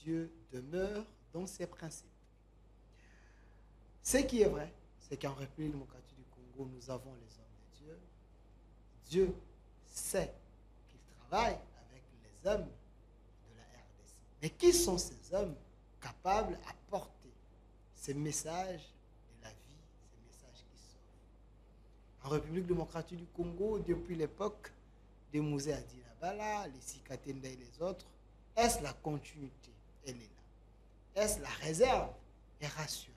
Dieu demeure dans ses principes. Ce qui est vrai, c'est qu'en République démocratique du Congo, nous avons les hommes de Dieu. Dieu sait qu'il travaille avec les hommes de la RDC. Mais qui sont ces hommes capables d'apporter ces messages de la vie, ces messages qui sauvent? En République démocratique du Congo, depuis l'époque des Mouzé Adinabala, les Sikatenda et les autres, est-ce la continuité? Elle est là. Est-ce la réserve? Et rassurée.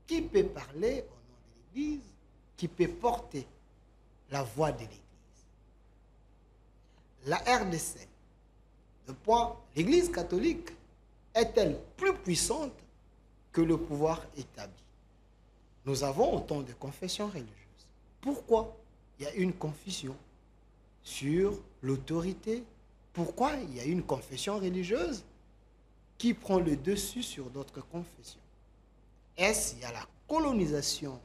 Qui peut parler au nom de l'Église? Qui peut porter la voix de l'Église? La RDC, le point, l'Église catholique est-elle plus puissante que le pouvoir établi? Nous avons autant de confessions religieuses. Pourquoi il y a une confusion sur l'autorité? Pourquoi il y a une confession religieuse qui prend le dessus sur d'autres confessions? Est-ce qu'il y a la colonisation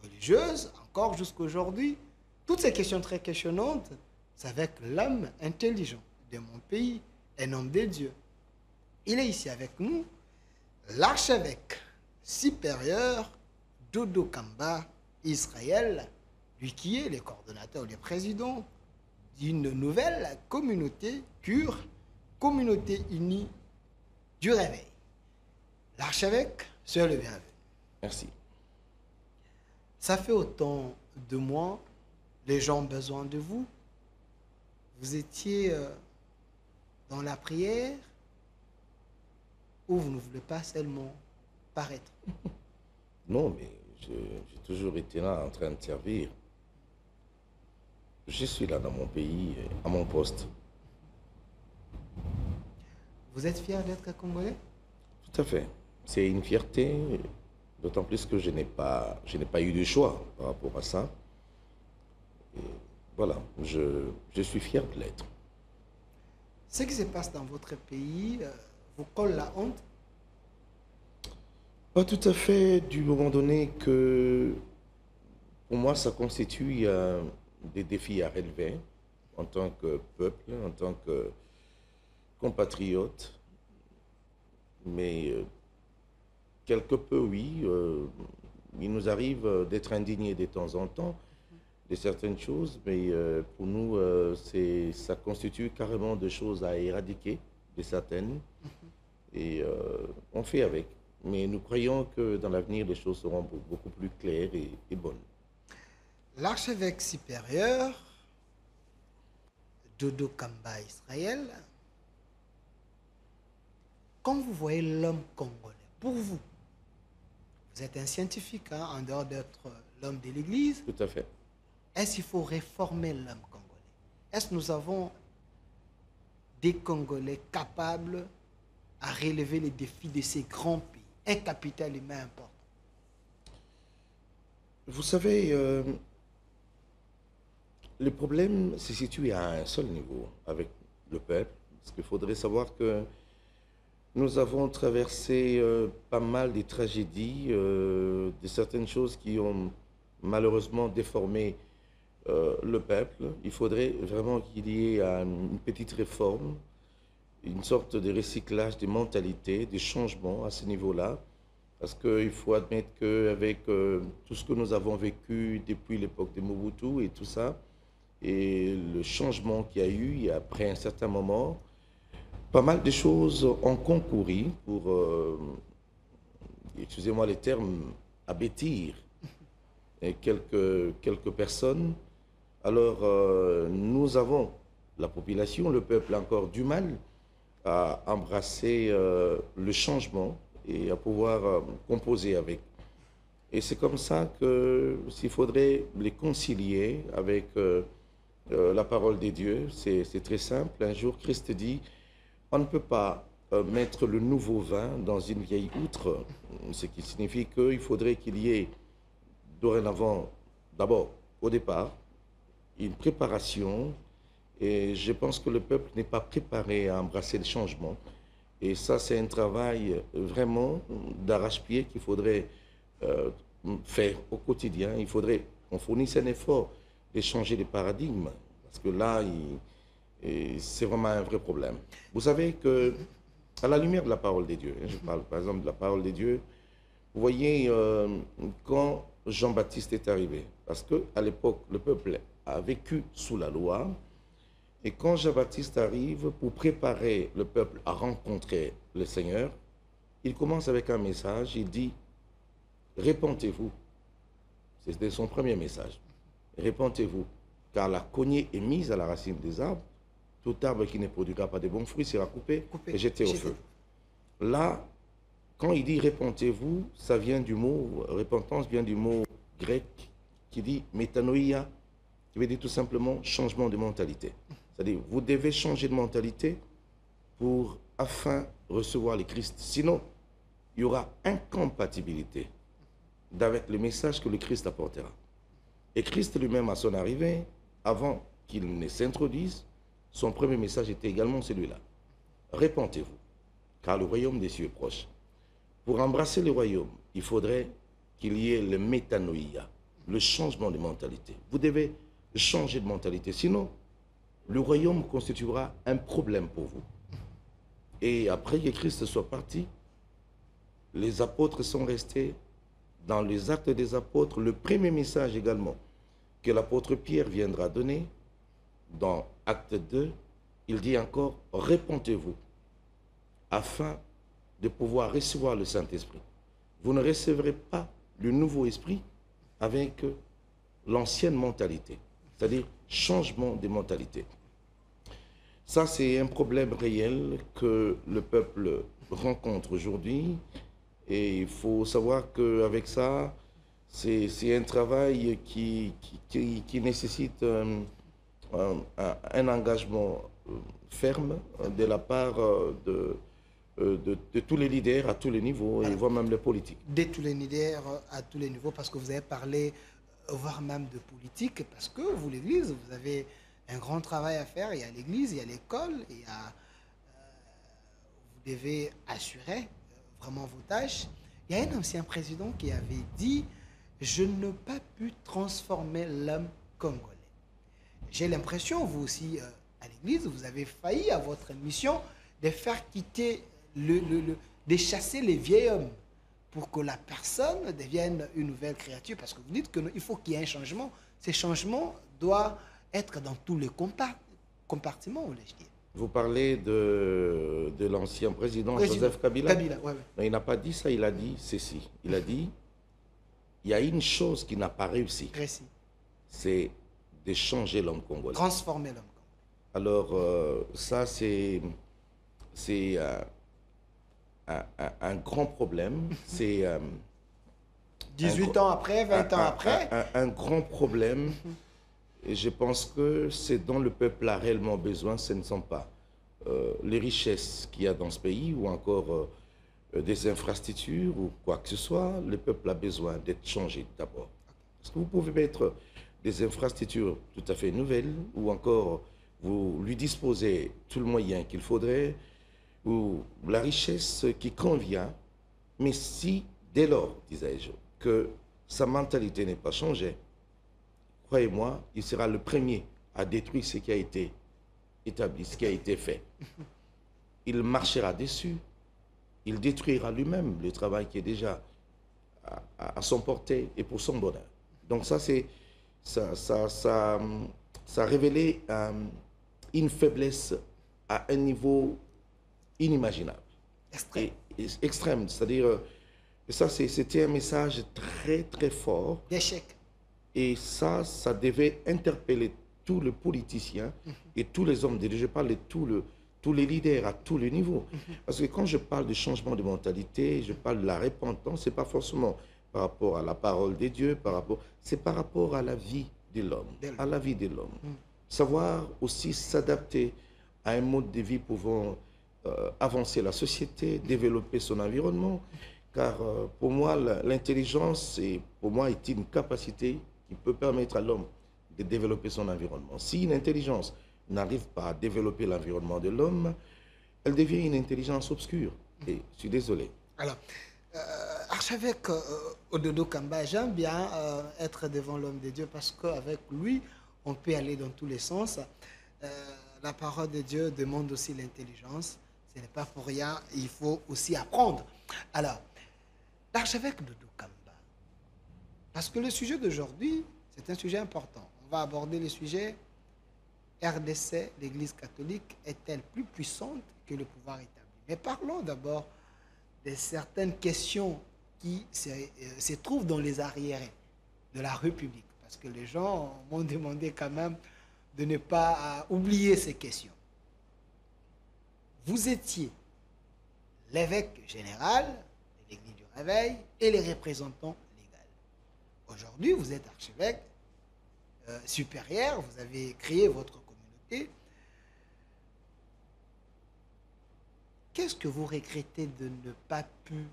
religieuse, encore jusqu'à aujourd'hui? Toutes ces questions très questionnantes, c'est avec l'homme intelligent de mon pays, un homme de Dieu. Il est ici avec nous, l'archevêque supérieur Dodo Kamba Israël, lui qui est le coordonnateur, le président d'une nouvelle communauté cure, communauté unie du réveil. L'archevêque, soyez le bienvenu. Merci. Ça fait autant de mois, les gens ont besoin de vous. Vous étiez dans la prière ou vous ne voulez pas seulement paraître? Non, mais j'ai toujours été là en train de servir. Je suis là dans mon pays, à mon poste. Vous êtes fier d'être Congolais? Tout à fait. C'est une fierté, d'autant plus que je n'ai pas eu de choix par rapport à ça. Et voilà, je suis fier de l'être. Ce qui se passe dans votre pays vous colle la honte? Pas tout à fait, du moment donné que, pour moi, ça constitue des défis à relever en tant que peuple, en tant que compatriote. Mais quelque peu, oui, il nous arrive d'être indignés de temps en temps de certaines choses, mais pour nous, ça constitue carrément des choses à éradiquer, de certaines, et on fait avec. Mais nous croyons que dans l'avenir, les choses seront beaucoup plus claires et bonnes. L'archevêque supérieur, Dodo Kamba Israël, quand vous voyez l'homme congolais, pour vous, vous êtes un scientifique, hein, en dehors d'être l'homme de l'Église. Tout à fait. Est-ce qu'il faut réformer l'homme congolais? Est-ce que nous avons des Congolais capables à relever les défis de ces grands pays? Un capital humain important. Vous savez, le problème se situe à un seul niveau avec le peuple. Parce qu'il faudrait savoir que nous avons traversé pas mal de tragédies, de certaines choses qui ont malheureusement déformé le peuple. Il faudrait vraiment qu'il y ait une petite réforme, une sorte de recyclage des mentalités, des changements à ce niveau-là. Parce qu'il faut admettre qu'avec tout ce que nous avons vécu depuis l'époque de Mobutu et tout ça, et le changement qu'il y a eu après un certain moment, pas mal de choses ont concouru pour, excusez-moi les termes, abêtir quelques personnes. Alors, nous avons, la population, le peuple, encore du mal à embrasser le changement et à pouvoir composer avec. Et c'est comme ça qu'il faudrait les concilier avec la parole des dieux. C'est très simple. Un jour, Christ dit, on ne peut pas mettre le nouveau vin dans une vieille outre, ce qui signifie qu'il faudrait qu'il y ait dorénavant, d'abord, au départ, une préparation. Et je pense que le peuple n'est pas préparé à embrasser le changement. Et ça, c'est un travail vraiment d'arrache-pied qu'il faudrait faire au quotidien. Il faudrait qu'on fournisse un effort de changer les paradigmes. Parce que là, c'est vraiment un vrai problème. Vous savez que à la lumière de la parole de Dieu. Je parle par exemple de la parole de Dieu. Vous voyez, quand Jean-Baptiste est arrivé, parce qu'à l'époque, le peuple a vécu sous la loi, et quand Jean-Baptiste arrive pour préparer le peuple à rencontrer le Seigneur, il commence avec un message, il dit « Répentez-vous ». C'était son premier message. « Répentez-vous, car la cognée est mise à la racine des arbres. Tout arbre qui ne produira pas de bons fruits sera coupé et jeté au feu. » Là, quand il dit « Répentez-vous », ça vient du mot, repentance vient du mot grec qui dit « métanoïa », qui veut dire tout simplement changement de mentalité. C'est-à-dire, vous devez changer de mentalité afin de recevoir le Christ. Sinon, il y aura incompatibilité avec le message que le Christ apportera. Et Christ lui-même, à son arrivée, avant qu'il ne s'introduise, son premier message était également celui-là. Répentez-vous, car le royaume des cieux est proche. Pour embrasser le royaume, il faudrait qu'il y ait le métanoïa, le changement de mentalité. Vous devez changer de mentalité, sinon le royaume constituera un problème pour vous. Et après que Christ soit parti, les apôtres sont restés dans les actes des apôtres. Le premier message également que l'apôtre Pierre viendra donner, dans Acte 2, il dit encore « Répentez-vous, afin de pouvoir recevoir le Saint-Esprit. Vous ne recevrez pas le nouveau esprit avec l'ancienne mentalité. » C'est-à-dire changement de mentalité. Ça, c'est un problème réel que le peuple rencontre aujourd'hui. Et il faut savoir qu'avec ça, c'est un travail qui nécessite un engagement ferme de la part de tous les leaders à tous les niveaux, et voire même les politiques. De tous les leaders à tous les niveaux, parce que vous avez parlé, voire même de politique, parce que vous, l'Église, vous avez un grand travail à faire. Il y a l'Église, il y a l'école, vous devez assurer vraiment vos tâches. Il y a un ancien président qui avait dit « Je n'ai pas pu transformer l'homme congolais ». J'ai l'impression, vous aussi, à l'Église, vous avez failli à votre mission de faire quitter, de chasser les vieils hommes pour que la personne devienne une nouvelle créature. Parce que vous dites qu'il faut qu'il y ait un changement. Ces changements doivent être dans tous les compartiments, voulais-je dire. Vous parlez de l'ancien président Joseph Kabila. Ouais. Mais il n'a pas dit ça, il a dit ceci. Il a dit, il y a une chose qui n'a pas réussi. C'est de changer l'homme congolais. Transformer l'homme congolais. Alors, ça, c'est un grand problème. C'est 18 ans après, 20 ans après. Un grand problème. Et je pense que ce dont le peuple a réellement besoin, ce ne sont pas les richesses qu'il y a dans ce pays ou encore des infrastructures ou quoi que ce soit. Le peuple a besoin d'être changé d'abord. Parce que vous pouvez mettre des infrastructures tout à fait nouvelles ou encore vous lui disposez tout le moyen qu'il faudrait ou la richesse qui convient. Mais si, dès lors, disais-je, que sa mentalité n'est pas changée, croyez-moi, il sera le premier à détruire ce qui a été établi, ce qui a été fait. Il marchera dessus. Il détruira lui-même le travail qui est déjà à son portée et pour son bonheur. Donc ça, ça a révélé une faiblesse à un niveau inimaginable. Extrême. C'est-à-dire, ça, c'était un message très, très fort. D'échec. Et ça devait interpeller tous les politiciens et tous les hommes de Dieu. Je parle de tous les leaders à tous les niveaux. Parce que quand je parle de changement de mentalité, je parle de la repentance, ce n'est pas forcément par rapport à la parole de Dieu, c'est par rapport à la vie de l'homme. Savoir aussi s'adapter à un mode de vie pouvant avancer la société, développer son environnement. Car pour moi, l'intelligence, est une capacité qui peut permettre à l'homme de développer son environnement. Si une intelligence n'arrive pas à développer l'environnement de l'homme, elle devient une intelligence obscure. Et je suis désolé. Alors, archevêque Ododo Kamba, j'aime bien être devant l'homme de Dieu parce qu'avec lui, on peut aller dans tous les sens. La parole de Dieu demande aussi l'intelligence. Ce n'est pas pour rien, il faut aussi apprendre. Alors, l'archevêque de Dokamba, parce que le sujet d'aujourd'hui, c'est un sujet important. On va aborder le sujet RDC, l'Église catholique est-elle plus puissante que le pouvoir établi? Mais parlons d'abord de certaines questions qui se trouvent dans les arriérés de la République. Parce que les gens m'ont demandé quand même de ne pas oublier ces questions. Vous étiez l'évêque général de l'Église du Réveil et les représentants légaux. Aujourd'hui, vous êtes archevêque supérieur, vous avez créé votre communauté. Qu'est-ce que vous regrettez de ne pas pu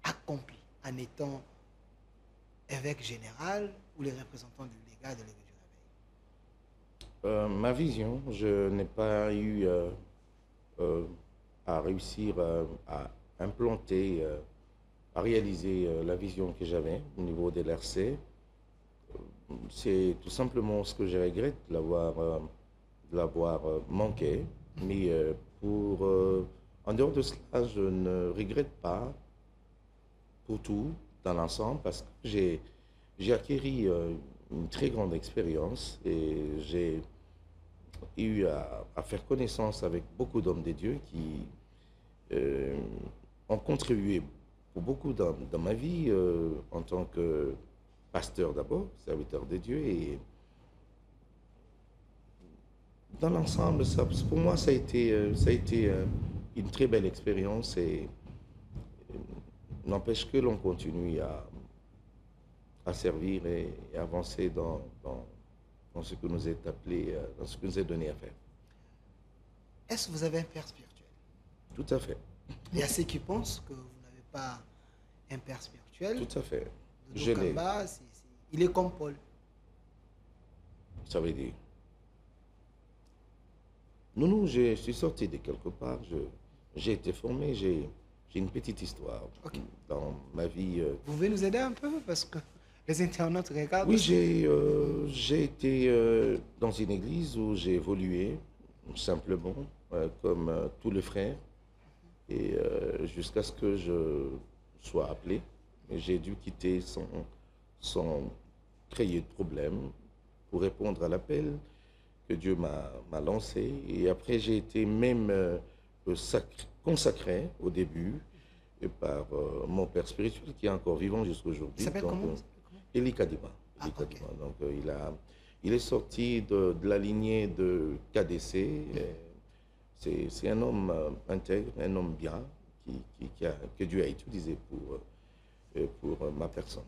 accomplir en étant évêque général ou les représentants du légat de l'Église du Réveil? Ma vision, je n'ai pas eu à réussir à implanter, à réaliser la vision que j'avais au niveau de l'RC. C'est tout simplement ce que je regrette, de l'avoir manqué. Mais en dehors de cela, je ne regrette pas pour tout dans l'ensemble parce que j'ai acquis une très grande expérience et j'ai eu à faire connaissance avec beaucoup d'hommes de Dieu qui ont contribué pour beaucoup dans ma vie en tant que pasteur d'abord, serviteur de Dieu. Et dans l'ensemble, pour moi, ça a été une très belle expérience et n'empêche que l'on continue à servir et avancer dans ce que nous est appelé, dans ce que nous est donné à faire. Est-ce que vous avez un père spirituel? Tout à fait. Il y a ceux qui pensent que vous n'avez pas un père spirituel. Tout à fait. Je l'ai. Il est comme Paul. Ça veut dire. Non, je suis sorti de quelque part. J'ai été formé. J'ai une petite histoire dans ma vie. Vous pouvez nous aider un peu parce que les internautes regardent. Oui, j'ai été dans une église où j'ai évolué simplement comme tous les frères et jusqu'à ce que je sois appelé. J'ai dû quitter sans créer de problème pour répondre à l'appel que Dieu m'a lancé. Et après, j'ai été même consacré au début par mon père spirituel qui est encore vivant jusqu'à aujourd'hui. Il s'appelle comment? Eli Kadima. Okay. Donc, il est sorti de la lignée de KDC. C'est un homme intègre, un homme bien que Dieu a utilisé pour ma personne.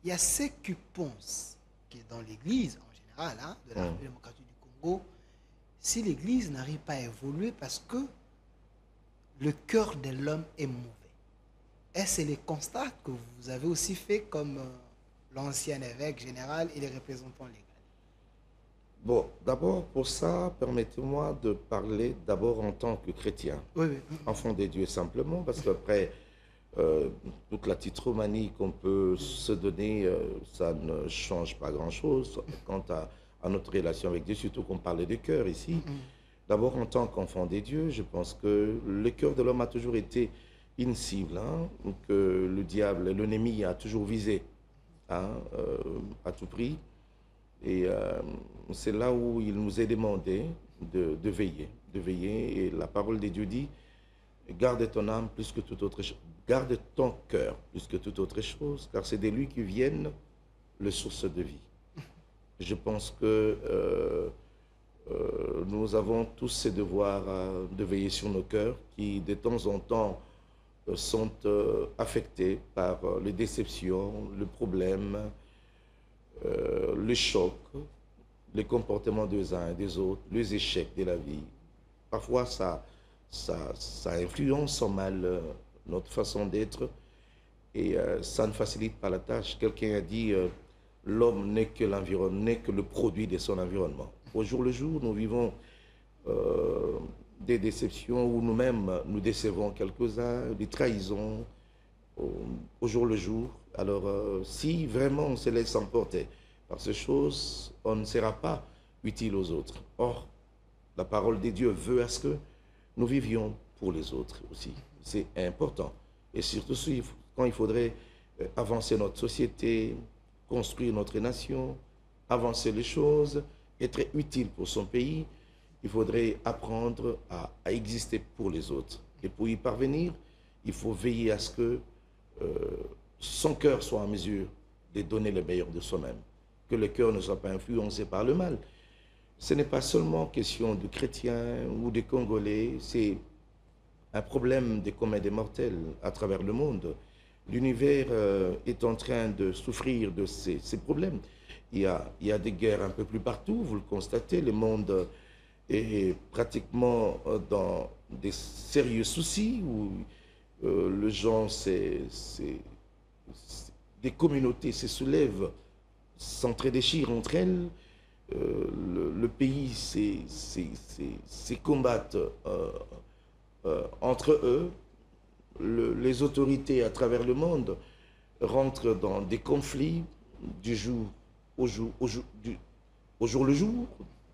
Il y a ceux qui pensent que dans l'Église, en général, de la République démocratique du Congo, si l'Église n'arrive pas à évoluer parce que le cœur de l'homme est mauvais. Est-ce le constat que vous avez aussi fait comme l'ancien évêque général et les représentants légaux? Bon, d'abord, pour ça, permettez-moi de parler d'abord en tant que chrétien, enfant de Dieu simplement, parce qu'après, toute la titromanie qu'on peut se donner, ça ne change pas grand-chose quant à notre relation avec Dieu, surtout qu'on parlait de cœur ici. D'abord, en tant qu'enfant des dieux, je pense que le cœur de l'homme a toujours été une cible, que le diable, l'ennemi a toujours visé à tout prix. Et c'est là où il nous est demandé de veiller. Et la parole de Dieu dit, garde ton âme plus que toute autre chose. Garde ton cœur plus que toute autre chose, car c'est de lui qui viennent les sources de vie. Je pense que nous avons tous ce devoir de veiller sur nos cœurs qui, de temps en temps, sont affectés par les déceptions, le problème, le choc, les comportements des uns et des autres, les échecs de la vie. Parfois, ça influence en mal notre façon d'être et ça ne facilite pas la tâche. Quelqu'un a dit l'homme n'est que l'environnement, n'est que le produit de son environnement. Au jour le jour, nous vivons des déceptions où nous-mêmes nous décevons quelques-uns, des trahisons au jour le jour. Alors, si vraiment on se laisse emporter par ces choses, on ne sera pas utile aux autres. Or, la parole de Dieu veut à ce que nous vivions pour les autres aussi. C'est important. Et surtout quand il faudrait avancer notre société, construire notre nation, avancer les choses, être utile pour son pays, il faudrait apprendre à exister pour les autres. Et pour y parvenir, il faut veiller à ce que son cœur soit en mesure de donner le meilleur de soi-même, que le cœur ne soit pas influencé par le mal. Ce n'est pas seulement question de chrétiens ou de Congolais, c'est un problème des communs des mortels à travers le monde. L'univers est en train de souffrir de ces problèmes. Il y a des guerres un peu plus partout, vous le constatez, le monde est pratiquement dans des sérieux soucis où les gens, des communautés se soulèvent, s'entre-déchirent entre elles, le pays se combattent entre eux, les autorités à travers le monde rentrent dans des conflits du jour au jour le jour,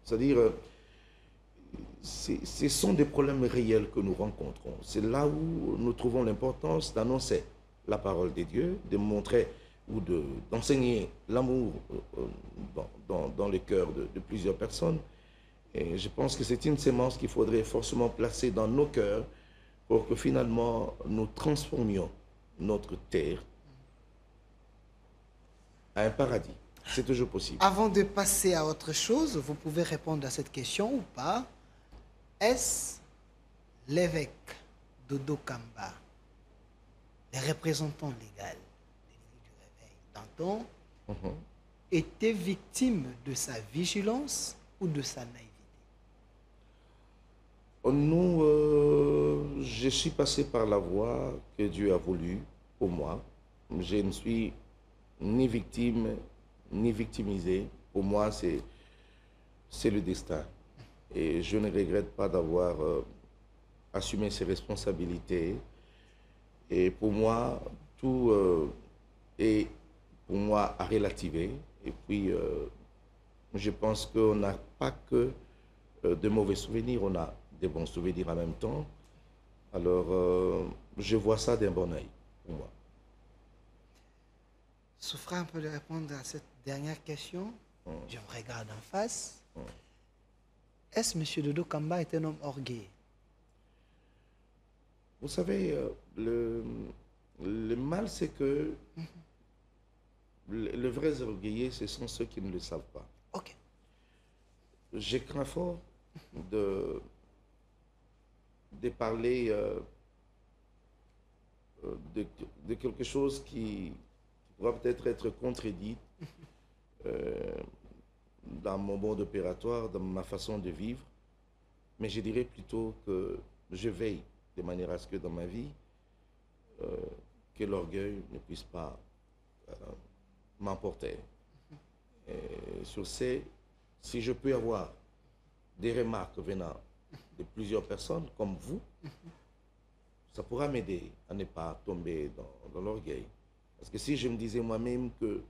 c'est-à-dire ce sont des problèmes réels que nous rencontrons. C'est là où nous trouvons l'importance d'annoncer la parole de Dieu, de montrer ou d'enseigner l'amour dans le cœur de plusieurs personnes. Et je pense que c'est une sémence qu'il faudrait forcément placer dans nos cœurs pour que finalement nous transformions notre terre à un paradis. C'est toujours possible. Avant de passer à autre chose, vous pouvez répondre à cette question ou pas. Est-ce l'évêque Dodo Kamba, le représentant légal de l'Église du Réveil d'antan, était victime de sa vigilance ou de sa naïveté? Nous, je suis passé par la voie que Dieu a voulu pour moi. Je ne suis ni victime, ni victimisé. Pour moi, c'est le destin. Et je ne regrette pas d'avoir assumé ces responsabilités. Et pour moi, tout est pour moi à relativer. Et puis, je pense qu'on n'a pas que de mauvais souvenirs, on a des bons souvenirs en même temps. Alors, je vois ça d'un bon œil pour moi. Souffra un peu de répondre à cette dernière question. Je me regarde en face. Est-ce que M. Dodo Kamba est un homme orgueilleux? Vous savez, le mal, c'est que les vrais orgueilleux, ce sont ceux qui ne le savent pas. Ok. J'ai craint fort de parler de quelque chose qui pourra peut-être être contredit dans mon mode opératoire, dans ma façon de vivre. Mais je dirais plutôt que je veille de manière à ce que dans ma vie, que l'orgueil ne puisse pas m'emporter. Sur ces, si je peux avoir des remarques venant de plusieurs personnes comme vous, ça pourra m'aider à ne pas tomber dans l'orgueil. Parce que si je me disais moi-même que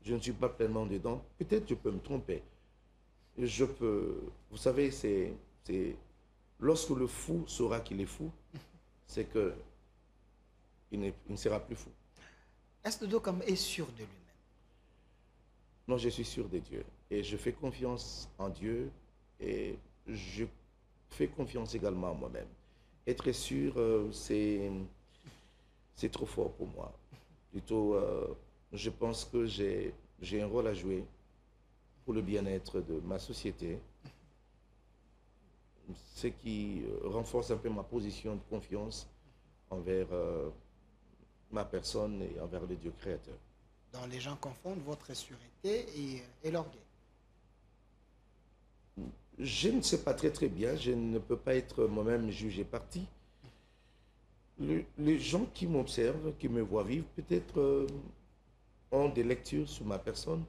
je ne suis pas pleinement dedans, peut-être je peux me tromper. Je peux... Vous savez, c'est lorsque le fou saura qu'il est fou, c'est que il ne sera plus fou. Est-ce que Dodo Kamba est sûr de lui-même? Non, je suis sûr de Dieu. Et je fais confiance en Dieu et je fais confiance également en moi-même. Être sûr, c'est trop fort pour moi. Plutôt, je pense que j'ai un rôle à jouer pour le bien-être de ma société, ce qui renforce un peu ma position de confiance envers ma personne et envers le Dieu créateur. Donc les gens confondent votre sûreté et l'orgueil. Je ne sais pas très bien, je ne peux pas être moi-même jugé parti. Les gens qui m'observent, qui me voient vivre, peut-être ont des lectures sur ma personne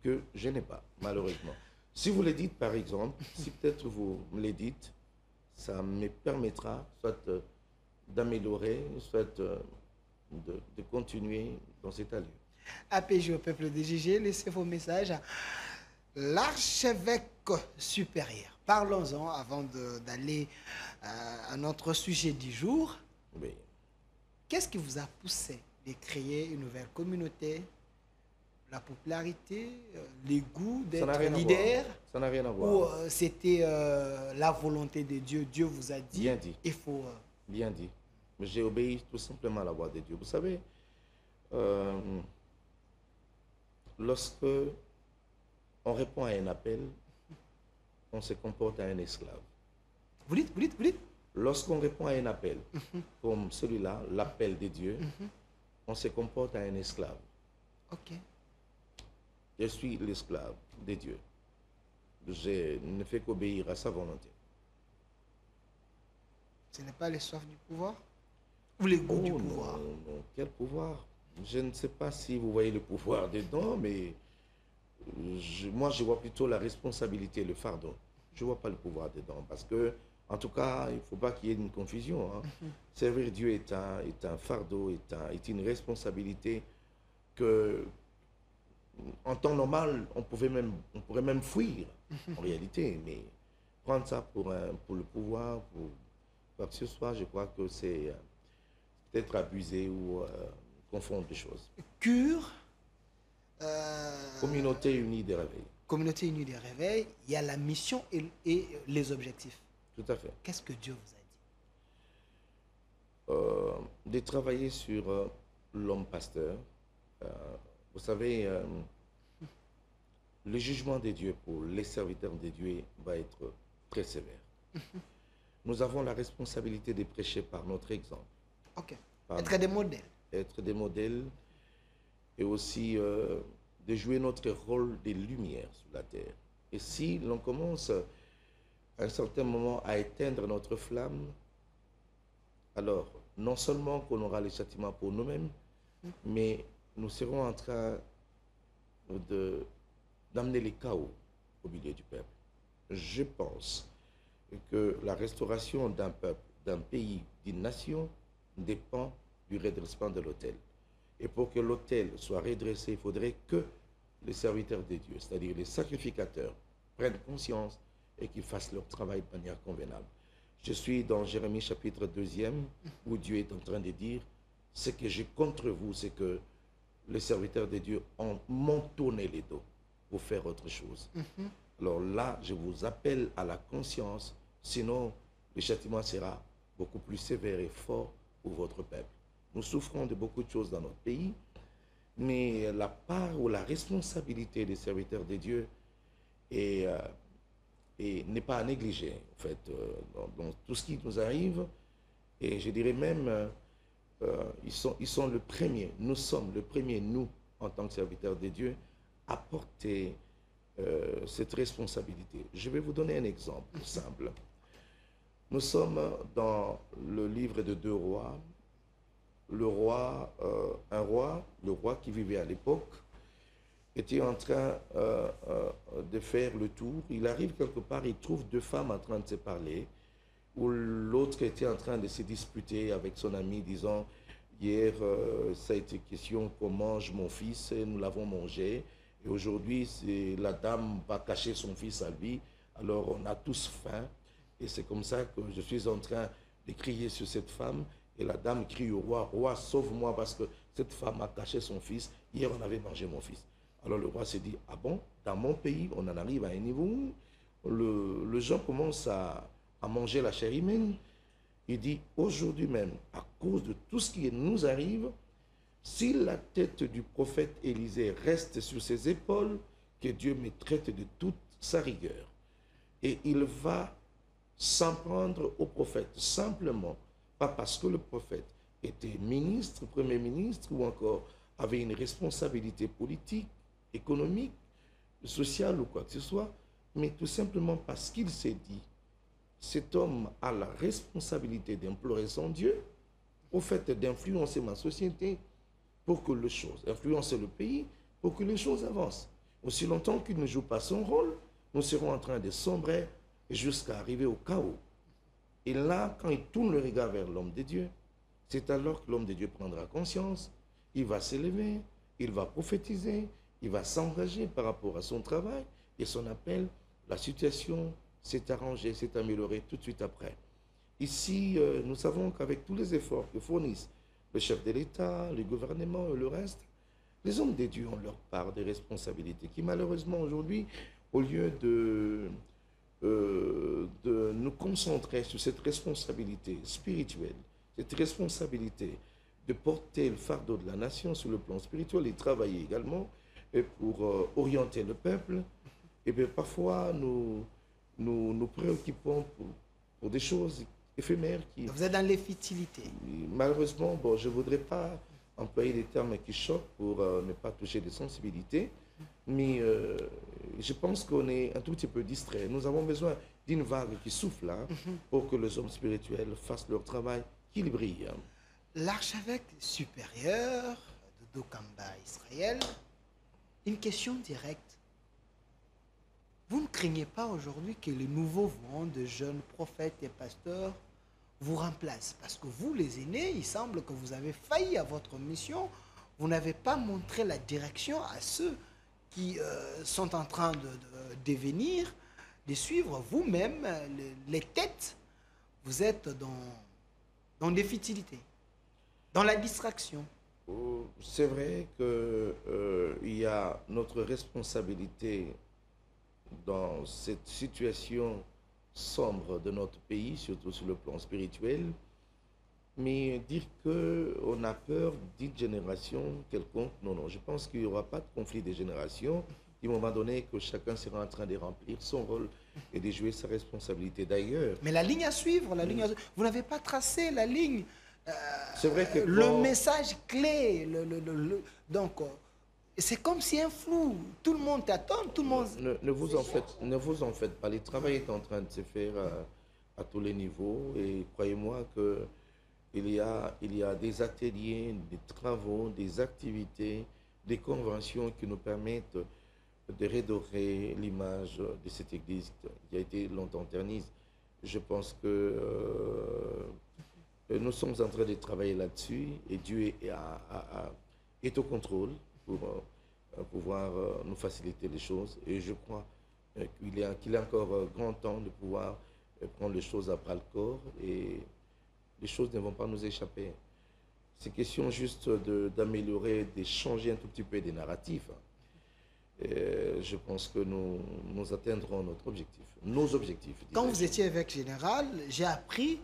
que je n'ai pas, malheureusement. Si vous le dites, par exemple, si peut-être vous me le dites, ça me permettra soit d'améliorer, soit de continuer dans cet allure. APJ au peuple de JG, laissez vos messages à l'archevêque supérieur. parlons-en avant d'aller à notre sujet du jour. Oui. Qu'est-ce qui vous a poussé de créer une nouvelle communauté? La popularité, les goûts Ça n'a d'être rien à leader? voir. Ça n'a rien à Ou voir. c'était la volonté de Dieu? Dieu vous a dit, Bien dit. il faut... Bien dit. Mais j'ai obéi tout simplement à la voix de Dieu. Vous savez, euh, lorsque on répond à un appel, on se comporte à un esclave. Vous dites, vous dites, vous dites? Lorsqu'on répond à un appel, comme celui-là, l'appel de Dieu, on se comporte à un esclave. Ok. Je suis l'esclave de Dieu. Je ne fais qu'obéir à sa volonté. Ce n'est pas les soifs du pouvoir ou les goûts Oh du non, pouvoir? non, quel pouvoir? Je ne sais pas si vous voyez le pouvoir dedans, mais moi je vois plutôt la responsabilité, le fardeau. Je ne vois pas le pouvoir dedans parce que, en tout cas, il ne faut pas qu'il y ait une confusion. Hein. Servir Dieu est un fardeau, est une responsabilité que, en temps normal, on pourrait même fuir en réalité, mais prendre ça pour le pouvoir, pour quoi que ce soit, je crois que c'est peut-être abusé ou confondre des choses. Cure, Communauté unie des réveils. communauté unie des réveils, il y a la mission et les objectifs. Tout à fait. Qu'est-ce que Dieu vous a dit? De travailler sur l'homme pasteur. Vous savez, le jugement de Dieu pour les serviteurs de Dieu va être très sévère. Nous avons la responsabilité de prêcher par notre exemple. Ok. Par Être des modèles. être des modèles et aussi de jouer notre rôle de lumière sur la terre. Et si l'on commence à un certain moment à éteindre notre flamme, alors non seulement qu'on aura les châtiments pour nous-mêmes, mais nous serons en train d'amener les chaos au milieu du peuple. Je pense que la restauration d'un peuple, d'un pays, d'une nation dépend du redressement de l'autel. Et pour que l'autel soit redressé, il faudrait que les serviteurs de Dieu, c'est-à-dire les sacrificateurs, prennent conscience et qu'ils fassent leur travail de manière convenable. Je suis dans Jérémie chapitre 2, où Dieu est en train de dire, ce que j'ai contre vous, c'est que les serviteurs de Dieu m'ont tourné les dos pour faire autre chose. Alors là, je vous appelle à la conscience, sinon le châtiment sera beaucoup plus sévère et fort pour votre peuple. Nous souffrons de beaucoup de choses dans notre pays, mais la part ou la responsabilité des serviteurs de Dieu n'est pas à négliger, en fait, dans tout ce qui nous arrive. Et je dirais même, ils sont le premier, nous sommes le premier, nous, en tant que serviteurs de Dieu, à porter cette responsabilité. Je vais vous donner un exemple simple. Nous sommes dans le livre de 2 rois. Le roi qui vivait à l'époque, était en train de faire le tour. Il arrive quelque part, il trouve 2 femmes en train de se parler, où l'autre était en train de se disputer avec son ami, disant, hier, ça a été question qu'on mange mon fils, et nous l'avons mangé, et aujourd'hui, la dame va cacher son fils à lui, alors on a tous faim, et c'est comme ça que je suis en train de crier sur cette femme, et la dame crie au roi, roi, sauve-moi parce que cette femme a caché son fils, hier on avait mangé mon fils. Alors le roi s'est dit, ah bon, dans mon pays, on en arrive à un niveau où le gens commencent à manger la chair humaine. Il dit, aujourd'hui même, à cause de tout ce qui nous arrive, si la tête du prophète Élisée reste sur ses épaules, que Dieu me traite de toute sa rigueur. Et il va s'en prendre au prophète, simplement, pas parce que le prophète était ministre, premier ministre, ou encore avait une responsabilité politique, économique, sociale ou quoi que ce soit, mais tout simplement parce qu'il s'est dit, cet homme a la responsabilité d'implorer son Dieu, au fait d'influencer ma société pour que les choses, influencer le pays, pour que les choses avancent. Aussi longtemps qu'il ne joue pas son rôle, nous serons en train de sombrer jusqu'à arriver au chaos. Et là, quand il tourne le regard vers l'homme de Dieu, c'est alors que l'homme de Dieu prendra conscience, il va s'élever, il va prophétiser, il va s'engager par rapport à son travail et son appel. La situation s'est arrangé, s'est amélioré tout de suite après. Ici, nous savons qu'avec tous les efforts que fournissent le chef de l'État, le gouvernement et le reste, les hommes de Dieu ont leur part de responsabilités qui, malheureusement, aujourd'hui, au lieu de nous concentrer sur cette responsabilité spirituelle, cette responsabilité de porter le fardeau de la nation sur le plan spirituel et travailler également et pour orienter le peuple, et bien parfois nous préoccupons pour des choses éphémères qui... Vous êtes dans les futilités. Malheureusement, bon, je ne voudrais pas employer des termes qui choquent pour ne pas toucher des sensibilités, mais je pense qu'on est un tout petit peu distrait. Nous avons besoin d'une vague qui souffle là pour que les hommes spirituels fassent leur travail, qu'ils brillent. L'archevêque supérieur de Dokamba, Israël, une question directe. Vous ne craignez pas aujourd'hui que les nouveaux vents de jeunes prophètes et pasteurs vous remplacent? Parce que vous, les aînés, il semble que vous avez failli à votre mission. Vous n'avez pas montré la direction à ceux qui sont en train de devenir, de suivre vous-même les têtes. Vous êtes dans des futilités, dans la distraction. C'est vrai qu'il y a notre responsabilité dans cette situation sombre de notre pays, surtout sur le plan spirituel, mais dire qu'on a peur d'une génération quelconque, non, non, je pense qu'il n'y aura pas de conflit des générations, du moment donné que chacun sera en train de remplir son rôle et de jouer sa responsabilité d'ailleurs. Mais la ligne à suivre, vous n'avez pas tracé la ligne. C'est vrai que le message clé, donc c'est comme si un flou. Tout le monde t'attend, tout le monde. Ne vous en faites pas. Le travail est en train de se faire à tous les niveaux et croyez-moi que il y a des ateliers, des travaux, des activités, des conventions qui nous permettent de redorer l'image de cette église qui a été longtemps ternie. Je pense que nous sommes en train de travailler là-dessus et Dieu est au contrôle pour pouvoir nous faciliter les choses. Et je crois qu'il est encore grand temps de pouvoir prendre les choses à bras le corps et les choses ne vont pas nous échapper. C'est question juste d'améliorer, de changer un tout petit peu des narratifs. Et je pense que nous atteindrons notre objectif, nos objectifs. Quand vous étiez évêque général, j'ai appris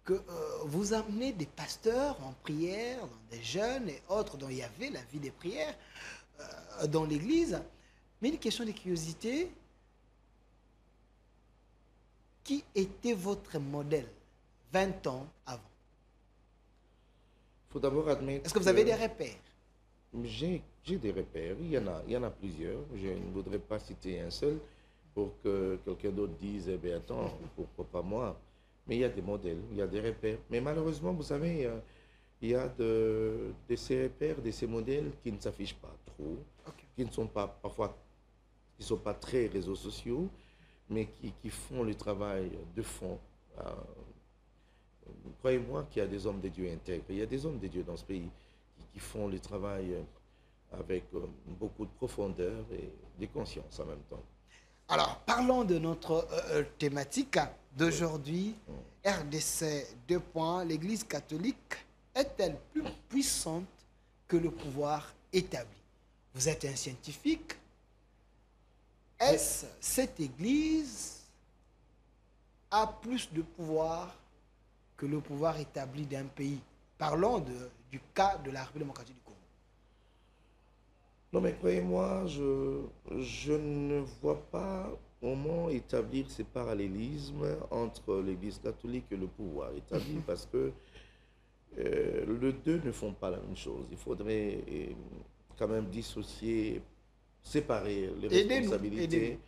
que vous amenez des pasteurs en prière, dans des jeunes et autres, dont il y avait la vie des prières dans l'église. Mais une question de curiosité, qui était votre modèle 20 ans avant? Il faut d'abord admettre... Est-ce que vous avez des repères? J'ai des repères, il y en a plusieurs. Je ne voudrais pas citer un seul pour que quelqu'un d'autre dise, eh bien attends, pourquoi pas moi? Mais il y a des modèles, il y a des repères. Mais malheureusement, vous savez, il y a de ces repères, de ces modèles qui ne s'affichent pas trop, qui ne sont pas parfois, qui ne sont pas très réseaux sociaux, mais qui font le travail de fond. Croyez-moi qu'il y a des hommes de Dieu intègres, il y a des hommes de Dieu dans ce pays qui font le travail avec beaucoup de profondeur et de conscience en même temps. Alors, parlons de notre thématique d'aujourd'hui. RDC, 2 points. L'Église catholique est-elle plus puissante que le pouvoir établi? Vous êtes un scientifique. Est-ce cette Église a plus de pouvoir que le pouvoir établi d'un pays? Parlons du cas de la République démocratique du Congo. Non, mais croyez-moi, je ne vois pas comment établir ces parallélismes entre l'Église catholique et le pouvoir établi parce que les deux ne font pas la même chose. Il faudrait quand même dissocier, séparer les responsabilités.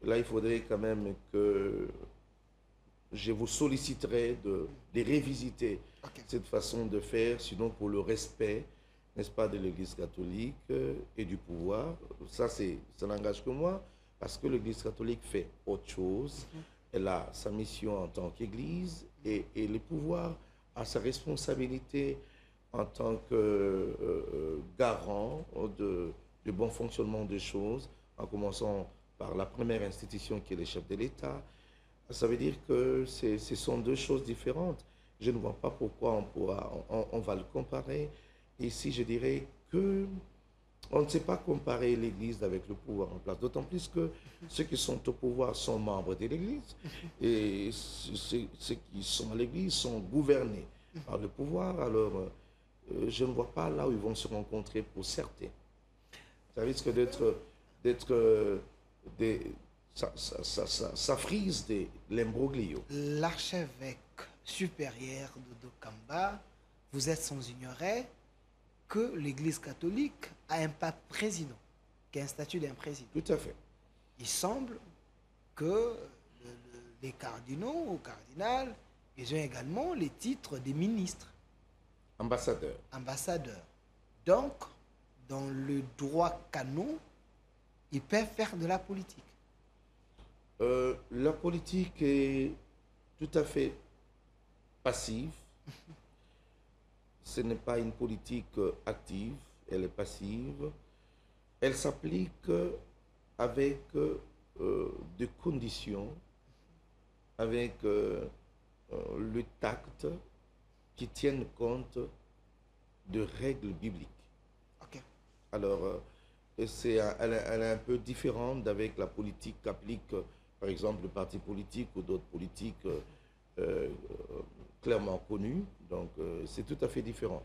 Là, il faudrait quand même que je vous solliciterai de révisiter cette façon de faire, sinon pour le respect, n'est-ce pas, de l'Église catholique et du pouvoir. Ça n'engage que moi, parce que l'Église catholique fait autre chose. Elle a sa mission en tant qu'Église et le pouvoir a sa responsabilité en tant que garant de bon fonctionnement des choses, en commençant par la première institution qui est le chef de l'État. Ça veut dire que ce sont deux choses différentes. Je ne vois pas pourquoi on va le comparer. Ici, je dirais que on ne sait pas comparer l'Église avec le pouvoir en place, d'autant plus que ceux qui sont au pouvoir sont membres de l'Église et ceux qui sont à l'Église sont gouvernés par le pouvoir. Alors, je ne vois pas là où ils vont se rencontrer pour certains. Ça risque ça frise de l'imbroglio. L'archevêque supérieur de Dokamba, vous êtes sans ignorer que l'Église catholique a un pape président, qui a un statut d'un président. Tout à fait. Il semble que les cardinaux ou cardinals, ils ont également les titres des ministres. Ambassadeurs. Ambassadeurs. Donc, dans le droit canon, ils peuvent faire de la politique. La politique est tout à fait passive. Ce n'est pas une politique active, elle est passive. Elle s'applique avec des conditions, avec le tact qui tiennent compte de règles bibliques. Okay. Alors, elle est un peu différente d'avec la politique qu'applique, par exemple, le parti politique ou d'autres politiques clairement connus. Donc, c'est tout à fait différent.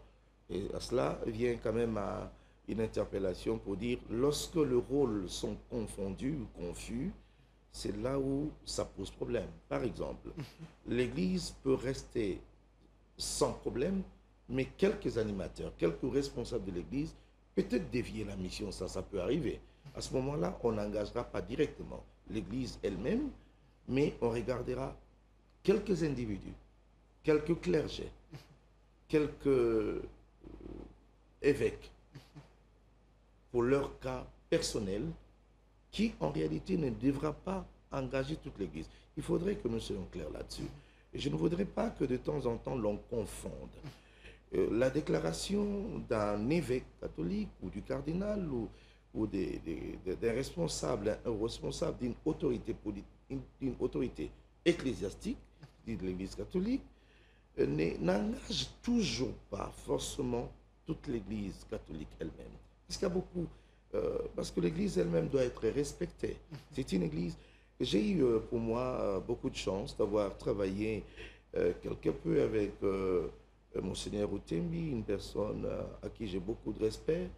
Et à cela vient quand même à une interpellation pour dire, lorsque les rôles sont confondus ou confus, c'est là où ça pose problème. Par exemple, l'Église peut rester sans problème, mais quelques animateurs, quelques responsables de l'Église, peut-être dévier la mission, ça peut arriver. À ce moment-là, on n'engagera pas directement l'Église elle-même, mais on regardera quelques individus, quelques clergés, quelques évêques, pour leur cas personnel, qui en réalité ne devra pas engager toute l'Église. Il faudrait que nous soyons clairs là-dessus. Et je ne voudrais pas que de temps en temps l'on confonde la déclaration d'un évêque catholique ou du cardinal ou d'un responsable, un responsable d'une autorité politique, d'une autorité ecclésiastique, de l'Église catholique, n'engage toujours pas forcément toute l'Église catholique elle-même. Parce qu'il y a beaucoup, parce que l'Église elle-même doit être respectée. C'est une Église. J'ai eu pour moi beaucoup de chance d'avoir travaillé quelque peu avec Monseigneur Outembi, une personne à qui j'ai beaucoup de respect.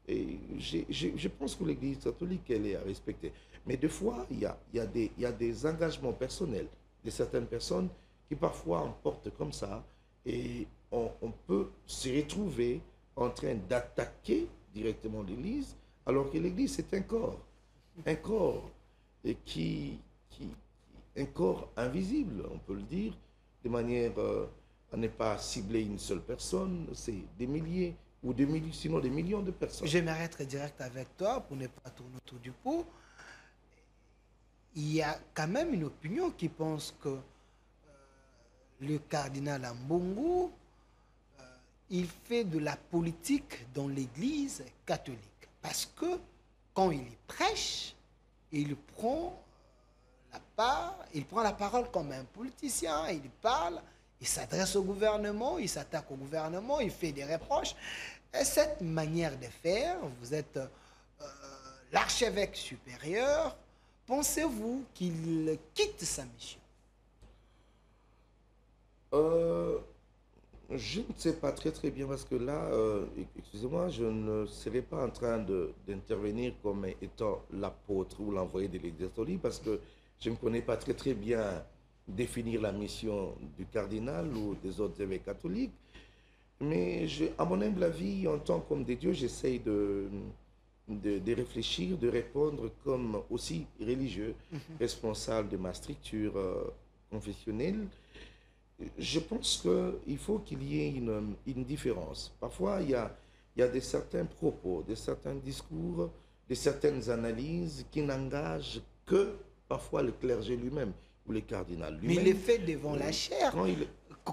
Et je pense que l'Église catholique, elle est à respecter. Mais des fois, il y a des engagements personnels de certaines personnes qui parfois emportent comme ça. Et on peut se retrouver en train d'attaquer directement l'Église, alors que l'Église, c'est un corps. Un corps un corps invisible, on peut le dire, de manière à ne pas cibler une seule personne, c'est des milliers ou des milliers, sinon des millions de personnes. J'aimerais être direct avec toi pour ne pas tourner autour du pot. Il y a quand même une opinion qui pense que le cardinal Ambongo, il fait de la politique dans l'Église catholique. Parce que quand il y prêche, il prend la parole comme un politicien, il parle, il s'adresse au gouvernement, il s'attaque au gouvernement, il fait des reproches. Et cette manière de faire, vous êtes l'archevêque supérieur, pensez-vous qu'il quitte sa mission? Je ne sais pas très bien parce que là, excusez-moi, je ne serai pas en train d'intervenir comme étant l'apôtre ou l'envoyé de l'Église catholique parce que je ne connais pas très bien définir la mission du cardinal ou des autres évêques catholiques. Mais à mon humble avis, en tant qu'homme de Dieu, j'essaye de réfléchir, de répondre comme aussi religieux, responsable de ma structure confessionnelle. Je pense qu'il faut qu'il y ait une différence. Parfois, il y a certains propos, de certains discours, de certaines analyses qui n'engagent que parfois le clergé lui-même ou le cardinal lui-même. Mais il est fait devant la chair.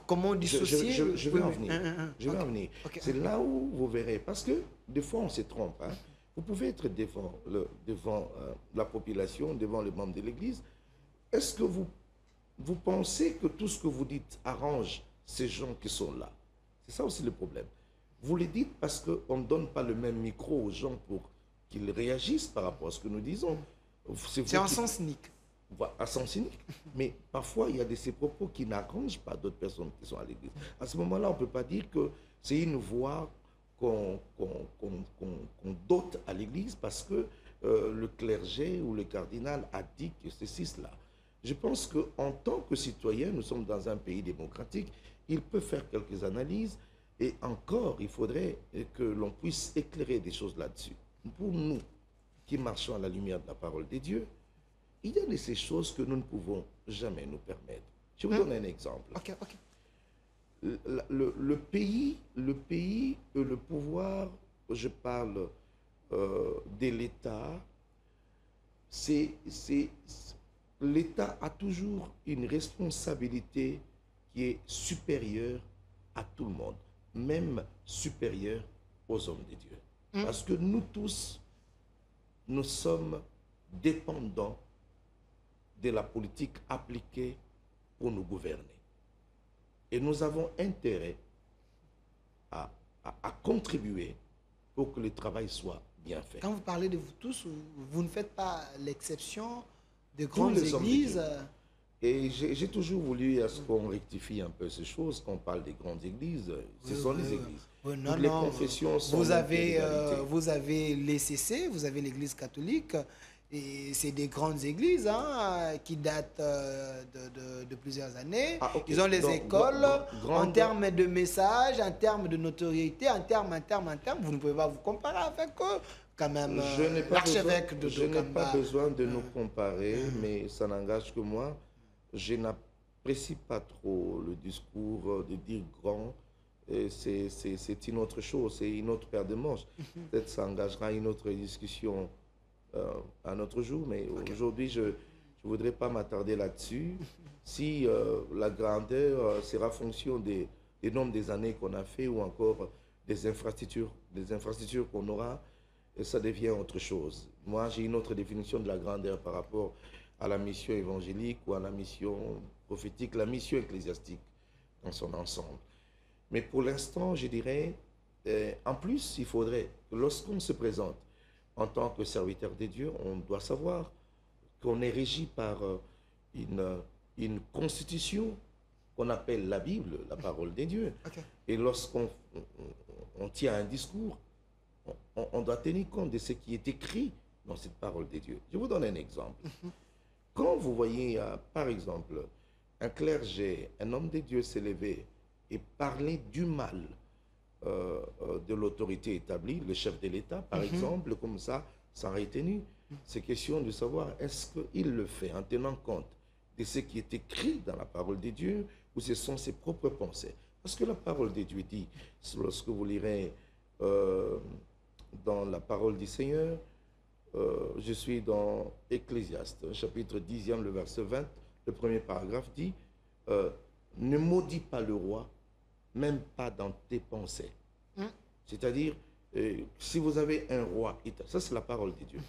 Comment dissocier? Je vais en venir. Je vais en venir. Okay. C'est là où vous verrez. Parce que des fois, on se trompe. Hein. vous pouvez être devant la population, devant les membres de l'Église. Est-ce que vous pensez que tout ce que vous dites arrange ces gens qui sont là? C'est ça aussi le problème. Vous le dites parce qu'on ne donne pas le même micro aux gens pour qu'ils réagissent par rapport à ce que nous disons. C'est un sens cynique. À sens cynique. Mais parfois, il y a de ces propos qui n'arrangent pas d'autres personnes qui sont à l'église. À ce moment-là, on ne peut pas dire que c'est une voix qu'on dote à l'église parce que le clergé ou le cardinal a dit que ceci, cela. Je pense qu'en tant que citoyen, nous sommes dans un pays démocratique, il peut faire quelques analyses et encore, il faudrait que l'on puisse éclairer des choses là-dessus. Pour nous, qui marchons à la lumière de la parole de Dieu, il y a de ces choses que nous ne pouvons jamais nous permettre. Je vous donne un exemple. Ok. Le pays et le pouvoir, je parle de l'État, l'État a toujours une responsabilité qui est supérieure à tout le monde, même supérieure aux hommes de Dieu. Parce que nous tous, nous sommes dépendants de la politique appliquée pour nous gouverner. Et nous avons intérêt à contribuer pour que le travail soit bien fait. Quand vous parlez de vous tous, vous ne faites pas l'exception de grandes Tous les hommes de églises. Dieu. Et j'ai toujours voulu à ce qu'on rectifie un peu ces choses, qu'on parle des grandes églises. Ce sont les églises. Non, toutes les confessions sont vous avez l'ECC, vous avez l'Église catholique, et c'est des grandes églises qui datent de plusieurs années. Ah, okay. Ils ont les écoles, en termes de messages, en termes de notoriété, en termes, vous ne pouvez pas vous comparer avec eux. Quand même, l'archevêque de Je n'ai pas besoin de nous comparer, mais ça n'engage que moi. Je n'apprécie pas trop le discours de dire grand. C'est une autre chose, c'est une autre paire de manches. Peut-être ça engagera une autre discussion un autre jour, mais aujourd'hui, je ne voudrais pas m'attarder là-dessus. Si la grandeur sera fonction des nombres des années qu'on a fait ou encore des infrastructures qu'on aura, et ça devient autre chose. Moi, j'ai une autre définition de la grandeur par rapport à la mission évangélique ou à la mission prophétique, la mission ecclésiastique dans son ensemble. Mais pour l'instant, je dirais, en plus, il faudrait que lorsqu'on se présente en tant que serviteur de Dieu, on doit savoir qu'on est régi par une constitution qu'on appelle la Bible, la parole de Dieu. Okay. Et lorsqu'on tient un discours, on doit tenir compte de ce qui est écrit dans cette parole de Dieu. Je vous donne un exemple. Quand vous voyez, par exemple, un clergé, un homme de Dieu s'élever et parler du mal de l'autorité établie, le chef de l'État, par exemple, comme ça, sans retenue, c'est question de savoir est-ce qu'il le fait en tenant compte de ce qui est écrit dans la parole de Dieu ou ce sont ses propres pensées. Parce que la parole de Dieu dit, lorsque vous lirez dans la parole du Seigneur, je suis dans Ecclésiaste, chapitre 10e, le verset 20, le premier paragraphe dit ne maudis pas le roi, même pas dans tes pensées. C'est-à-dire, si vous avez un roi, ça c'est la parole de Dieu.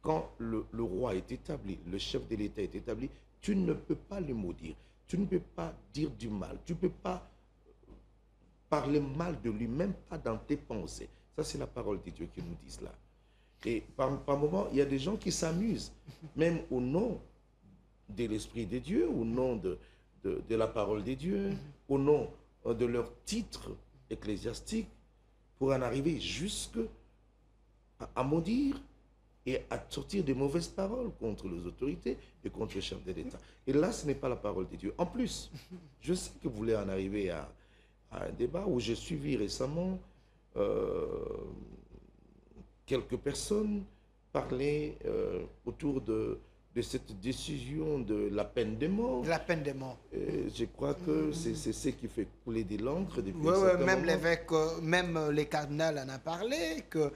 Quand le roi est établi, le chef de l'État est établi, tu ne peux pas le maudire, tu ne peux pas dire du mal, tu ne peux pas parler mal de lui, même pas dans tes pensées. Ça c'est la parole de Dieu qui nous dit cela. Et par moments, il y a des gens qui s'amusent, même au nom de l'Esprit de Dieu, au nom de la parole de Dieu, au nom de leur titre ecclésiastique, pour en arriver jusqu'à maudire et à sortir de mauvaises paroles contre les autorités et contre le chef de l'État. Et là, ce n'est pas la parole de Dieu. En plus, je sais que vous voulez en arriver à un débat où j'ai suivi récemment quelques personnes parler autour de cette décision de la peine de mort. La peine de mort. Je crois que c'est ce qui fait couler de l'encre depuis même l'évêque, même les cardinaux en ont parlé, que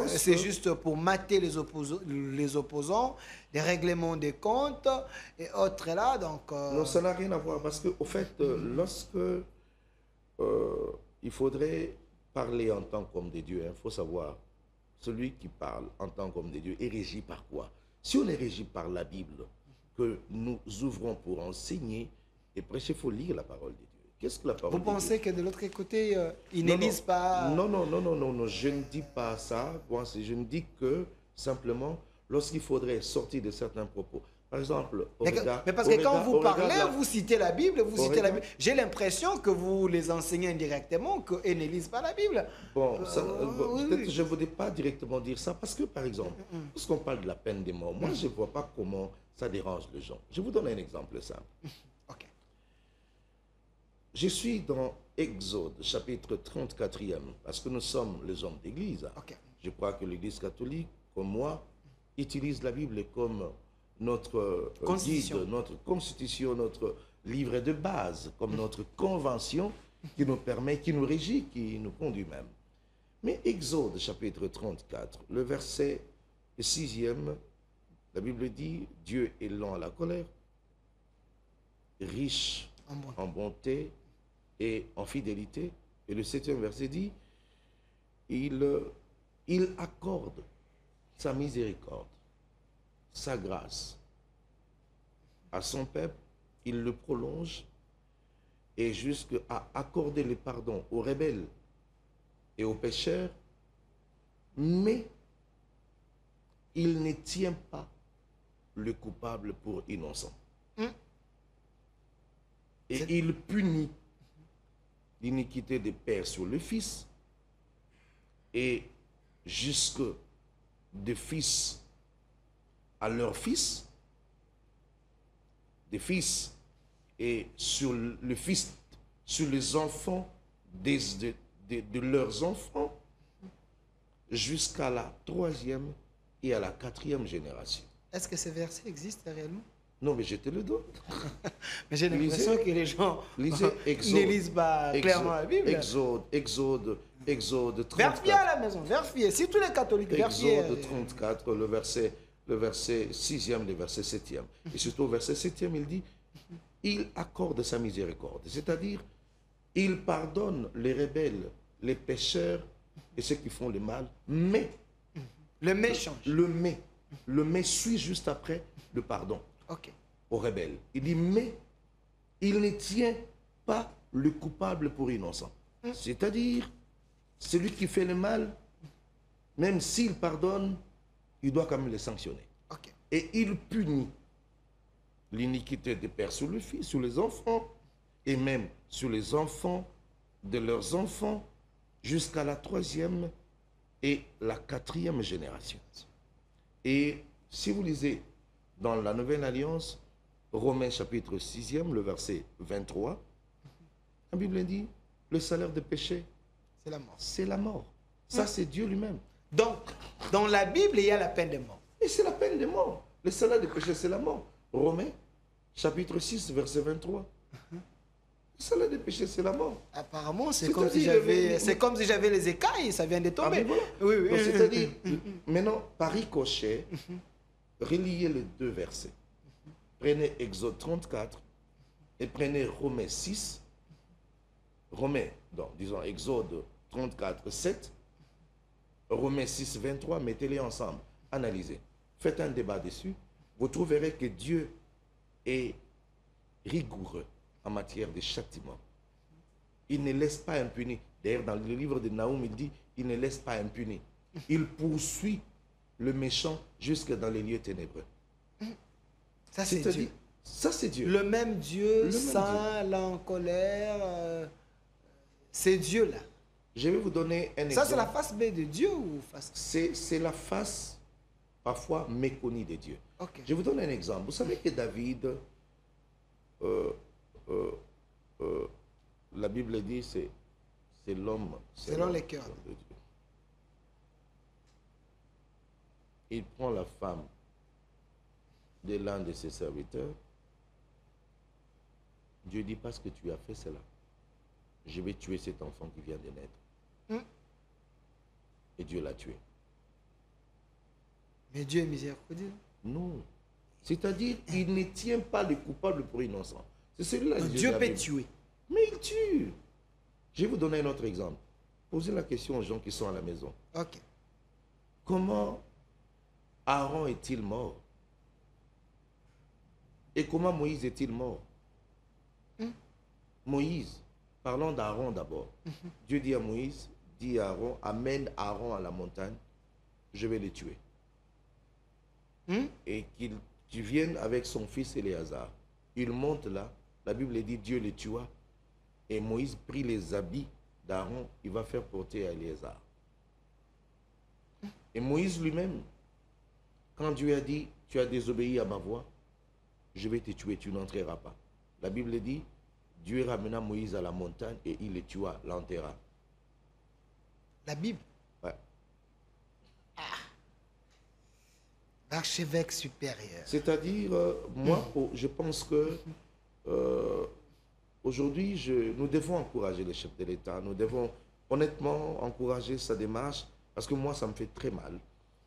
c'est juste pour mater les opposants, les règlements des comptes et autres là. Donc, non, ça n'a rien à voir parce qu'au fait, lorsque il faudrait parler en tant qu'homme de Dieu, il faut savoir celui qui parle en tant qu'homme de Dieu est régi par quoi? Si on est régi par la Bible, que nous ouvrons pour enseigner et prêcher, il faut lire la parole de Dieu. Qu'est-ce que la parole Vous de Dieu? pensez que de l'autre côté, ils Non, n'élisent pas... non, je ne dis pas ça. Je ne dis que simplement lorsqu'il faudrait sortir de certains propos. Par exemple, Mais parce que quand vous parlez, vous citez la Bible, J'ai l'impression que vous les enseignez indirectement, qu'ils n'élisent pas la Bible. Bon, peut-être je ne voudrais pas directement dire ça, parce que par exemple, lorsqu'on parle de la peine de mort, moi je ne vois pas comment ça dérange les gens. Je vous donne un exemple simple. Ok. Je suis dans Exode, chapitre 34e, parce que nous sommes les hommes d'église. Ok. Je crois que l'église catholique, comme moi, utilise la Bible comme notre guide, notre constitution, notre livret de base, comme notre convention qui nous permet, qui nous régit, qui nous conduit même. Mais Exode, chapitre 34, le verset 6e, la Bible dit, Dieu est lent à la colère, riche en bonté et en fidélité. Et le 7e verset dit, il accorde sa miséricorde, sa grâce à son peuple, il le prolonge et jusqu'à accorder le pardon aux rebelles et aux pécheurs, mais il ne tient pas le coupable pour innocent. Et il punit l'iniquité des pères sur le fils et jusque des fils à leurs fils, des fils et sur le fils, sur les enfants de leurs enfants, jusqu'à la 3e et à la 4e génération. Est-ce que ce verset existe réellement? Non, mais je te le donne. Mais j'ai l'impression que les gens n'élisent pas clairement la Bible. Exode 34. Vérifiez à la maison, vérifiez. Si tous les catholiques vérifiez. Exode 34, le verset 6e, le verset 7e. Et surtout au verset 7e, il dit, il accorde sa miséricorde. C'est-à-dire, il pardonne les rebelles, les pécheurs et ceux qui font le mal. Mais, le mais change. Le mais suit juste après le pardon. Okay. Aux rebelles. Il dit, mais il ne tient pas le coupable pour innocent. C'est-à-dire, celui qui fait le mal, même s'il pardonne, il doit quand même le sanctionner. Okay. Et il punit l'iniquité des pères sur le fils, sur les enfants, et même sur les enfants de leurs enfants, jusqu'à la 3e et la 4e génération. Et si vous lisez dans la Nouvelle Alliance, Romains chapitre 6e, le verset 23, la Bible dit, le salaire du péché, c'est la mort. C'est la mort. Ça, c'est Dieu lui-même. Donc, dans la Bible, il y a la peine de mort. Et c'est la peine de mort. Le salaire du péché, c'est la mort. Romains chapitre 6, verset 23. Le salaire du péché, c'est la mort. Apparemment, c'est comme si j'avais les écailles, ça vient de tomber. Voilà. Oui. C'est-à-dire, maintenant, par ricochet, reliez les deux versets. Prenez Exode 34 et prenez Romains 6. Disons Exode 34, 7. Romains 6, 23, mettez-les ensemble. Analysez. Faites un débat dessus. Vous trouverez que Dieu est rigoureux en matière de châtiment. Il ne laisse pas impuni. D'ailleurs, dans le livre de Naoum, il dit, il ne laisse pas impuni. Il poursuit le méchant jusque dans les lieux ténébreux. Ça, c'est Dieu. Ça, c'est Dieu. Le même Dieu, saint, là en colère, c'est Dieu là. Je vais vous donner un exemple. Ça, c'est la face B de Dieu ou face... C'est la face, parfois, méconnue de Dieu. Okay. Je vous donne un exemple. Vous savez que David, la Bible dit, c'est l'homme. Selon les cœurs de Dieu. Il prend la femme de l'un de ses serviteurs. Dieu dit, parce que tu as fait cela, je vais tuer cet enfant qui vient de naître. Et Dieu l'a tué. Mais Dieu est miséricordieux. Non. C'est-à-dire, il ne tient pas le coupable pour innocent. C'est celui-là. Dieu peut tuer. Mais il tue. Je vais vous donner un autre exemple. Posez la question aux gens qui sont à la maison. Ok. comment Aaron est-il mort? Et comment Moïse est-il mort? Moïse, parlons d'Aaron d'abord. Dieu dit à Moïse, dit à Aaron, amène Aaron à la montagne, je vais le tuer. Et qu'il vienne avec son fils Éléazar. Il monte là, la Bible dit Dieu le tua. Et Moïse prit les habits d'Aaron, il va faire porter à Éléazar. Et Moïse lui-même, quand Dieu a dit, tu as désobéi à ma voix, je vais te tuer, tu n'entreras pas. La Bible dit, Dieu ramena Moïse à la montagne et il le tua, l'enterra. La Bible? Ouais. L'archevêque supérieur. C'est-à-dire, moi, je pense que aujourd'hui, nous devons encourager le chef de l'État. Nous devons honnêtement encourager sa démarche parce que moi, ça me fait très mal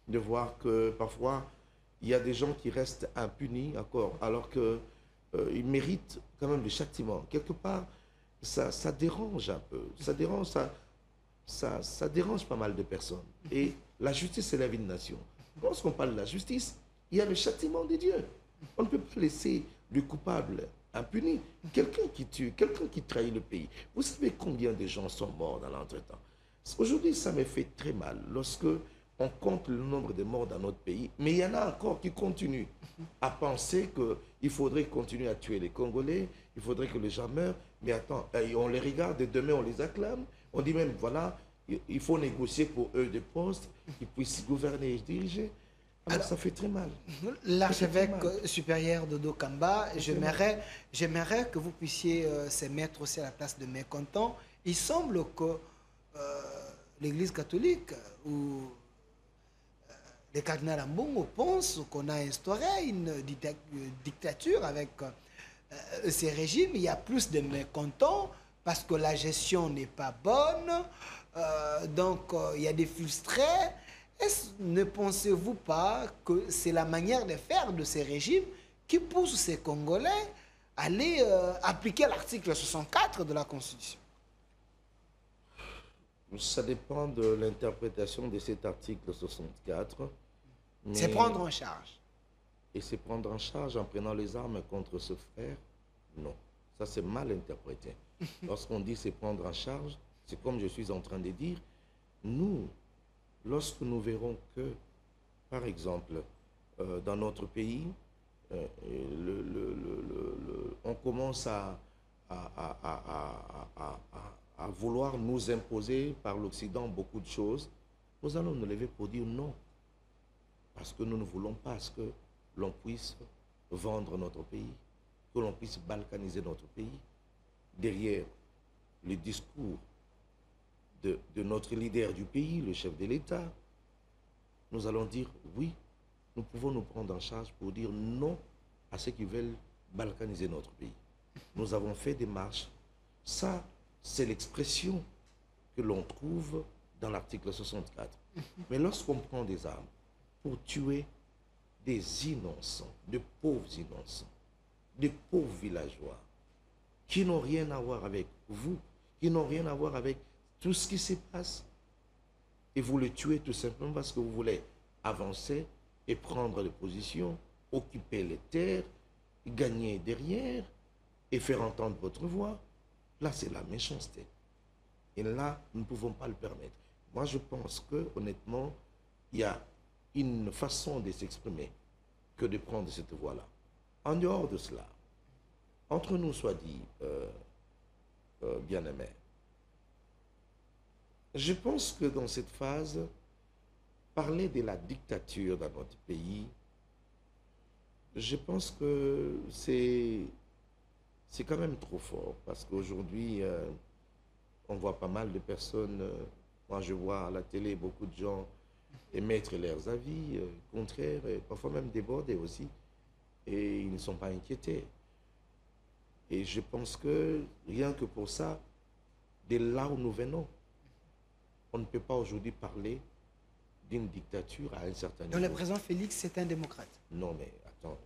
de voir que parfois, il y a des gens qui restent impunis encore, alors qu'ils méritent quand même le châtiment. Quelque part, ça dérange un peu. Ça dérange pas mal de personnes. Et la justice élève une nation. Lorsqu'on parle de la justice, il y a le châtiment de Dieu. On ne peut pas laisser le coupable impuni. Quelqu'un qui tue, quelqu'un qui trahit le pays. Vous savez combien de gens sont morts dans l'entretemps? Aujourd'hui, ça me fait très mal lorsque on compte le nombre de morts dans notre pays. Mais il y en a encore qui continuent à penser qu'il faudrait continuer à tuer les Congolais, il faudrait que les gens meurent. Mais attends, on les regarde et demain on les acclame. On dit même, voilà, il faut négocier pour eux des postes, qu'ils puissent gouverner et diriger. Alors ça fait très mal. L'archevêque supérieur Dodo Kamba, j'aimerais que vous puissiez se mettre aussi à la place de mécontents. Il semble que l'Église catholique ou le cardinal Ambongo pense qu'on a instauré une dictature avec ces régimes. Il y a plus de mécontents parce que la gestion n'est pas bonne. Donc, il y a des frustrés. Ne pensez-vous pas que c'est la manière de faire de ces régimes qui pousse ces Congolais à aller appliquer l'article 64 de la Constitution? Ça dépend de l'interprétation de cet article 64. C'est prendre en charge. Et c'est prendre en charge en prenant les armes contre ce frère? Non. Ça, c'est mal interprété. Lorsqu'on dit c'est prendre en charge, c'est comme je suis en train de dire, nous, lorsque nous verrons que, par exemple, dans notre pays, on commence à vouloir nous imposer par l'Occident beaucoup de choses, nous allons nous lever pour dire non. Parce que nous ne voulons pas que l'on puisse vendre notre pays, que l'on puisse balkaniser notre pays. Derrière le discours de notre leader du pays, le chef de l'État, nous allons dire oui, nous pouvons nous prendre en charge pour dire non à ceux qui veulent balkaniser notre pays. Nous avons fait des marches. Ça, c'est l'expression que l'on trouve dans l'article 64. Mais lorsqu'on prend des armes pour tuer des innocents, de pauvres innocents, de pauvres villageois, qui n'ont rien à voir avec vous, qui n'ont rien à voir avec tout ce qui se passe, et vous le tuez tout simplement parce que vous voulez avancer et prendre des positions, occuper les terres, gagner derrière et faire entendre votre voix. Là, c'est la méchanceté. Et là, nous ne pouvons pas le permettre. Moi, je pense que, honnêtement, il y a une façon de s'exprimer que de prendre cette voie-là. En dehors de cela, entre nous soit dit, bien-aimés, je pense que dans cette phase, parler de la dictature dans notre pays, je pense que c'est quand même trop fort, parce qu'aujourd'hui, on voit pas mal de personnes, moi je vois à la télé beaucoup de gens émettre leurs avis contraires, et parfois même débordés aussi, et ils ne sont pas inquiétés. Et je pense que rien que pour ça, de là où nous venons, on ne peut pas aujourd'hui parler d'une dictature à un certain niveau. Donc le président Félix, c'est un démocrate? Non, mais attends,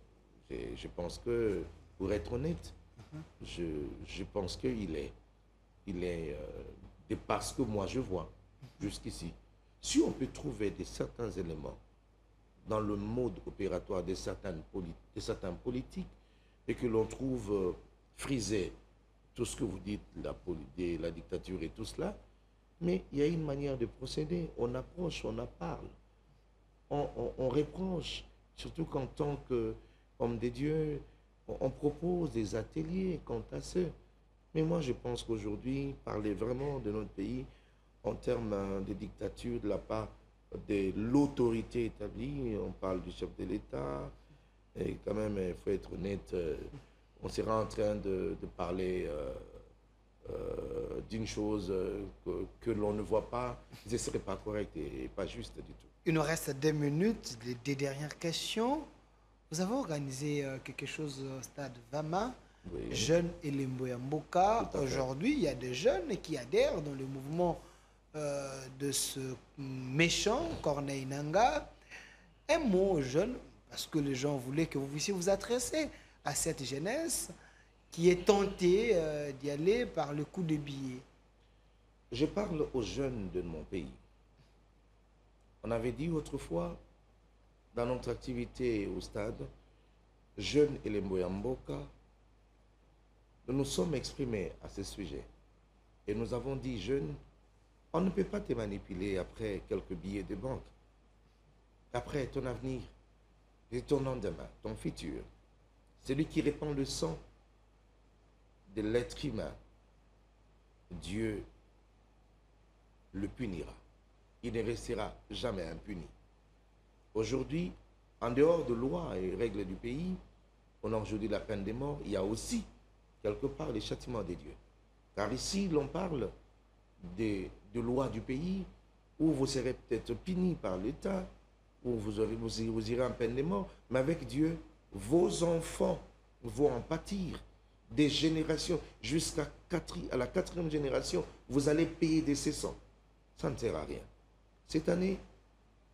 je pense que, pour être honnête, je pense qu'il est de parce que moi je vois jusqu'ici, Si on peut trouver certains éléments dans le mode opératoire de certains politiques et que l'on trouve frisé tout ce que vous dites, la dictature et tout cela, mais il y a une manière de procéder. On approche, on en parle, on reproche, surtout qu'en tant qu'homme de Dieu, on propose des ateliers quant à ça. Mais moi, je pense qu'aujourd'hui, parler vraiment de notre pays en termes de dictature de la part de l'autorité établie, on parle du chef de l'État, et quand même, il faut être honnête, on sera en train de parler d'une chose que l'on ne voit pas, ce ne serait pas correct et pas juste du tout. Il nous reste 2 minutes, des dernières questions. Vous avez organisé quelque chose au stade Vama, Oui. Jeunes et Lemboyamboka. Aujourd'hui, il y a des jeunes qui adhèrent dans le mouvement de ce méchant Corneille Nangaa. Un mot aux jeunes, parce que les gens voulaient que vous puissiez vous adresser à cette jeunesse qui est tentée d'y aller par le coup de billet. Je parle aux jeunes de mon pays. On avait dit autrefois, dans notre activité au stade, Jeunes et Lemboyamboka, nous nous sommes exprimés à ce sujet. Et nous avons dit, jeunes, on ne peut pas te manipuler après quelques billets de banque. Après ton avenir, et ton lendemain, ton futur, celui qui répand le sang de l'être humain, Dieu le punira. Il ne restera jamais impuni. Aujourd'hui, en dehors de lois et règles du pays, on a aujourd'hui la peine de mort, il y a aussi quelque part les châtiments de Dieu. Car ici, l'on parle de lois du pays où vous serez peut-être punis par l'État, où vous irez en peine de mort, mais avec Dieu, vos enfants vont en pâtir. Des générations, jusqu'à la 4e génération, vous allez payer des cessants. Ça ne sert à rien. Cette année,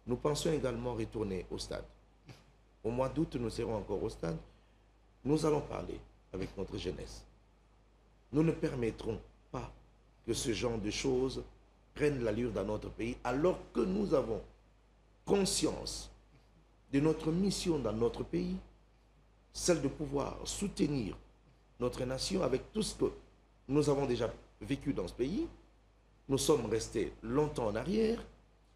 nous pensons également retourner au stade. Au mois d'août, nous serons encore au stade. Nous allons parler avec notre jeunesse. Nous ne permettrons pas que ce genre de choses prennent l'allure dans notre pays, alors que nous avons conscience de notre mission dans notre pays, celle de pouvoir soutenir notre nation avec tout ce que nous avons déjà vécu dans ce pays. Nous sommes restés longtemps en arrière.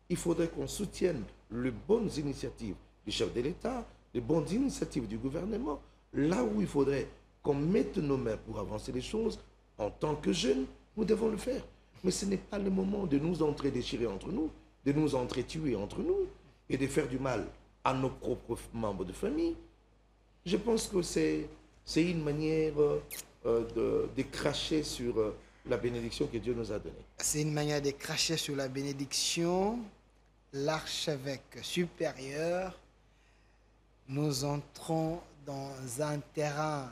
Il faudrait qu'on soutienne les bonnes initiatives du chef de l'État, les bonnes initiatives du gouvernement. Là où il faudrait qu'on mette nos mains pour avancer les choses, en tant que jeunes, nous devons le faire. Mais ce n'est pas le moment de nous déchirer entre nous, de nous tuer entre nous et de faire du mal à nos propres membres de famille. Je pense que c'est une manière de cracher sur la bénédiction que Dieu nous a donnée. C'est une manière de cracher sur la bénédiction. L'archevêque supérieur, nous entrons dans un terrain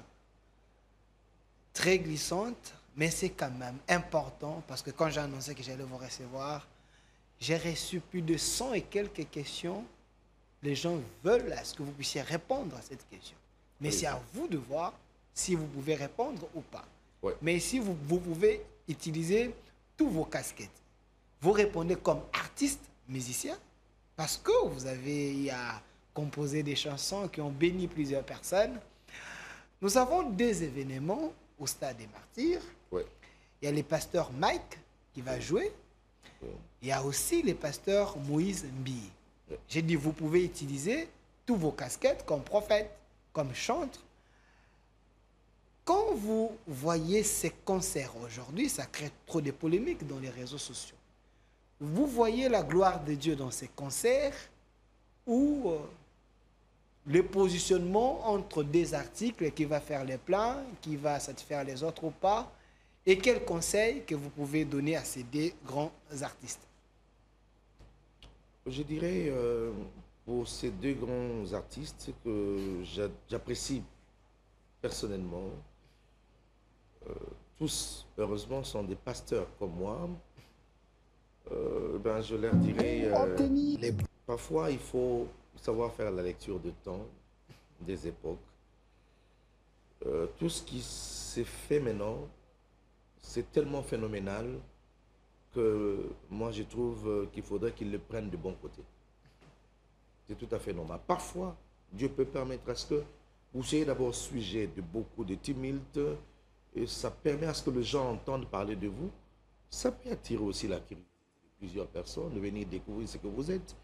très glissante, mais c'est quand même important parce que quand j'ai annoncé que j'allais vous recevoir, j'ai reçu plus de 100 et quelques questions. Les gens veulent à ce que vous puissiez répondre à cette question. Mais oui, c'est à vous de voir si vous pouvez répondre ou pas. Ouais. Mais si vous pouvez utiliser tous vos casquettes. Vous répondez comme artiste, musicien, parce que vous avez composé des chansons qui ont béni plusieurs personnes. Nous avons des événements au Stade des Martyrs. Ouais. Il y a le pasteur Mike qui va jouer. Ouais. Il y a aussi le pasteur Moïse Mbi. Ouais. J'ai dit, vous pouvez utiliser tous vos casquettes comme prophète, comme chantre. Quand vous voyez ces concerts aujourd'hui, ça crée trop de polémiques dans les réseaux sociaux. Vous voyez la gloire de Dieu dans ces concerts ou le positionnement entre des articles qui va faire les plans, qui va satisfaire les autres ou pas, et quel conseil que vous pouvez donner à ces deux grands artistes? Je dirais pour ces deux grands artistes que j'apprécie personnellement, tous, heureusement, sont des pasteurs comme moi. Je leur dirais, parfois il faut savoir faire la lecture de temps, des époques. Tout ce qui s'est fait maintenant, c'est tellement phénoménal que moi je trouve qu'il faudrait qu'ils le prennent de bon côté. C'est tout à fait normal. Parfois, Dieu peut permettre à ce que vous soyez d'abord sujet de beaucoup de tumultes et ça permet à ce que les gens entendent parler de vous. Ça peut attirer aussi la curiosité de plusieurs personnes, de venir découvrir ce que vous êtes.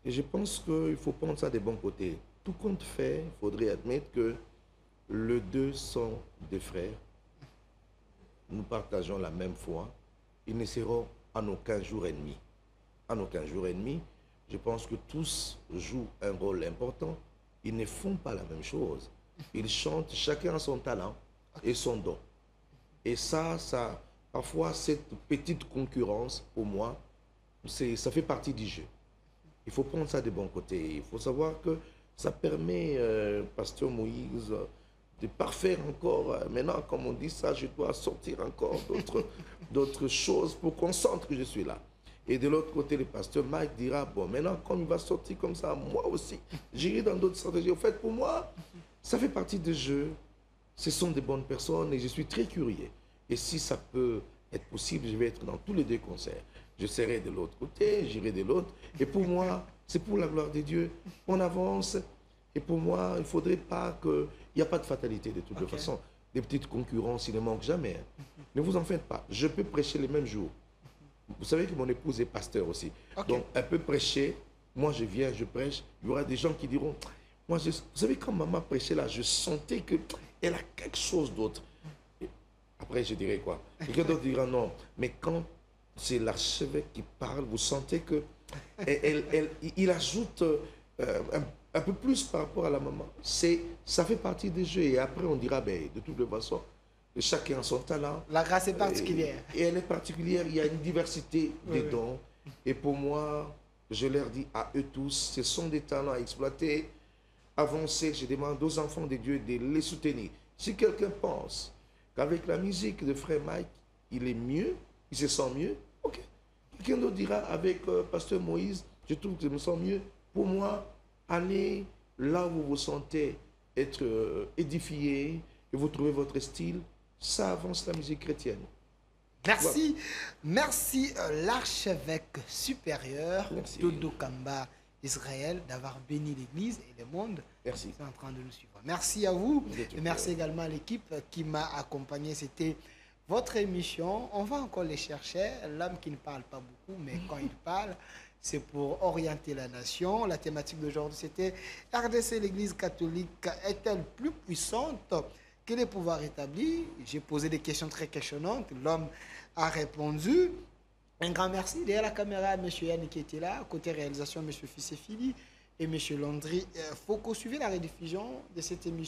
Et je pense qu'il faut prendre ça des bons côtés. Tout compte fait, il faudrait admettre que les deux sont des frères. Nous partageons la même foi. Ils ne seront en aucun jour ennemis. En aucun jour ennemis. Je pense que tous jouent un rôle important. Ils ne font pas la même chose. Ils chantent, chacun a son talent et son don. Et ça, parfois, cette petite concurrence, pour moi, ça fait partie du jeu. Il faut prendre ça de bon côté. Il faut savoir que ça permet, Pasteur Moïse, de parfaire encore. Maintenant, comme on dit ça, je dois sortir encore d'autres choses pour qu'on sente que je suis là. Et de l'autre côté, le pasteur Mike dira, bon, maintenant, comme il va sortir comme ça, moi aussi, j'irai dans d'autres stratégies. En fait, pour moi, ça fait partie du jeu. Ce sont des bonnes personnes et je suis très curieux. Et si ça peut être possible, je vais être dans tous les deux concerts. Je serai de l'autre côté, j'irai de l'autre. Et pour moi, c'est pour la gloire de Dieu. On avance. Et pour moi, il ne faudrait pas que... Il n'y a pas de fatalité de toute façon. Des petites concurrences, il ne manque jamais. Ne vous en faites pas. Je peux prêcher les mêmes jours. Vous savez que mon épouse est pasteur aussi. Donc, elle peut prêcher. Moi, je viens, je prêche. Il y aura des gens qui diront... Moi, vous savez, quand maman prêchait là, je sentais qu'elle a quelque chose d'autre. Après, je dirais quoi? Quelqu'un d'autre dira non. Mais quand c'est l'archevêque qui parle, vous sentez que il ajoute un peu plus par rapport à la maman. Ça fait partie des jeux. Et après, on dira, ben, de toute façon, chacun a son talent. La grâce est particulière. Et elle est particulière. Il y a une diversité des dons. Et pour moi, je leur dis à eux tous, ce sont des talents à exploiter. Avancer, je demande aux enfants de Dieu de les soutenir. Si quelqu'un pense qu'avec la musique de Frère Mike, il est mieux, il se sent mieux, ok. Quelqu'un d'autre dira, avec Pasteur Moïse, je trouve que je me sens mieux. Pour moi, allez là où vous vous sentez être édifié et vous trouvez votre style, ça avance la musique chrétienne. Merci. Voilà. Merci l'archevêque supérieur Dodo Kamba Israël d'avoir béni l'Église et le monde. Merci. C'est en train de nous suivre. Merci à vous et merci également à l'équipe qui m'a accompagné. C'était votre émission. On va encore les chercher. L'homme qui ne parle pas beaucoup, mais quand il parle, c'est pour orienter la nation. La thématique d'aujourd'hui, c'était RDC, l'Église catholique est-elle plus puissante que les pouvoirs établis? J'ai posé des questions très questionnantes. L'homme a répondu. Un grand merci. Derrière la caméra, M. Yannick qui était là. Côté réalisation, M. Fissé Fili et M. Landry Foucault. Suivez la rediffusion de cette émission.